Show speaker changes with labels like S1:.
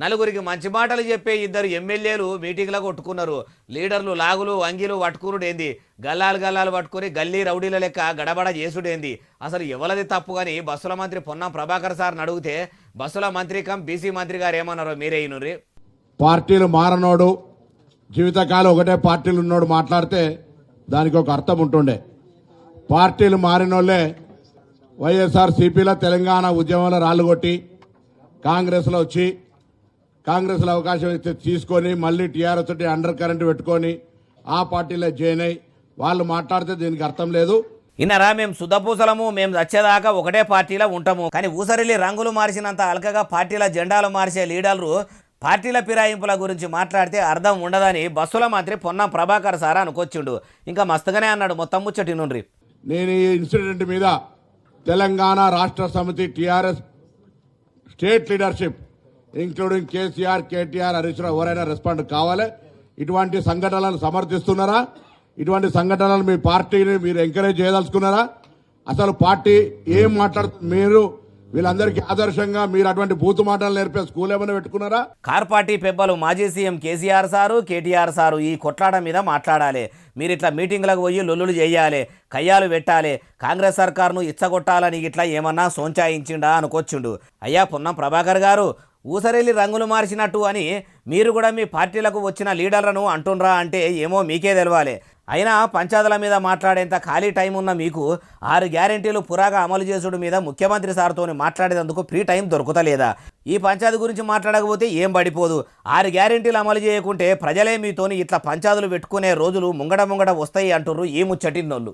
S1: నలుగురికి మంచి మాటలు చెప్పే ఇద్దరు ఎమ్మెల్యేలు మీటింగ్లో కొట్టుకున్నారు. లీడర్లు లాగులు అంగీలు పట్టుకునుడేంది, గల్లాలు గల్లాలు పట్టుకుని గల్లీ రౌడీల లెక్క గడబడ చేసుడేంది. అసలు ఎవలది తప్పు కానీ బస్సుల మంత్రి పొన్నం ప్రభాకర్ సార్ని అడిగితే బస్సుల మంత్రి కం బీసీ మంత్రి గారు ఏమన్నారో మీరే ఇనుర్రి.
S2: పార్టీలు మారనోడు జీవితకాలం ఒకటే పార్టీలు ఉన్నోడు మాట్లాడితే దానికి ఒక అర్థం ఉంటుండే. పార్టీలు మారినోళ్లే వైఎస్ఆర్ సిపిలో తెలంగాణ ఉద్యమంలో రాళ్లు కొట్టి కాంగ్రెస్లో వచ్చి కాంగ్రెస్లో అవకాశం ఇస్తే తీసుకొని మళ్ళీ టీఆర్ఎస్ తోటి అండర్ కరెంట్ పెట్టుకొని ఆ పార్టీలో జాయిన్ అయ్యి వాళ్ళు మాట్లాడితే దీనికి అర్థం లేదు.
S1: ఇన్నరా మేము సుద్దపూసలము, మేము వచ్చేదాకా ఒకటే పార్టీలో ఉంటాము. కానీ ఊసరిల్లి రంగులు మార్చినంత అలకగా పార్టీల జెండాలు మార్చే లీడర్లు పార్టీల ఫిరాయింపుల గురించి మాట్లాడితే అర్థం ఉండదని బస్సుల మంత్రి పొన్నం ప్రభాకర్ సార్ అనుకొచ్చిండు. ఇంకా మస్తుగానే అన్నాడు. మొత్తం ముచ్చటి నుండి
S2: నేను ఈ ఇన్సిడెంట్ మీద Telangana Rashtra Samithi TRS state leadership including KCR, KTR, Harish Rao ఎవరైనా రెస్పాండ్ కావాలి. ఇటువంటి సంఘటనలను సమర్థిస్తున్నారా? ఇటువంటి సంఘటనలు మీ పార్టీని మీరు ఎంకరేజ్ చేయదలుచుకున్నారా? అసలు పార్టీ ఏం మాట్లాడుతుంది? మీరు వీళ్ళందరికీ ఆదర్శంగా మీరు అటువంటి బూతు మాటలు నేర్పే స్కూల్ ఏమైనా పెట్టుకున్నారా?
S1: కార్ పార్టీ పెబ్బలు మాజీ CM KCR sir, KTR sir ఈ కొట్లాట మీద మాట్లాడాలి. మీరు ఇట్లా మీటింగ్లకు పోయి లొల్లులు చేయాలి, కయ్యాలు పెట్టాలి, కాంగ్రెస్ సర్కార్ను ఇచ్చగొట్టాలని ఇట్లా ఏమన్నా సోంచాయించిండా అనుకొచ్చిండు. అయ్యా పొన్నం ప్రభాకర్ గారు, ఊసరెల్లి రంగులు మార్చినట్టు అని మీరు కూడా మీ పార్టీలకు వచ్చిన లీడర్లను అంటుండ్రా అంటే ఏమో మీకే తెలవాలి. అయినా పంచాయతీల మీద మాట్లాడేంత ఖాళీ టైం ఉన్న మీకు 6 గ్యారెంటీలు పురాగా అమలు చేసుడు మీద ముఖ్యమంత్రి సార్తో మాట్లాడేందుకు ఫ్రీ టైం దొరుకుతలేదా? ఈ పంచాయతీ గురించి మాట్లాడకపోతే ఏం పడిపోదు. 6 గ్యారెంటీలు అమలు చేయకుంటే ప్రజలే మీతోని ఇట్లా పంచాయతీలు పెట్టుకునే రోజులు ముంగడ వస్తాయి అంటుర్రు ఈ ముచ్చటిన్నోళ్ళు.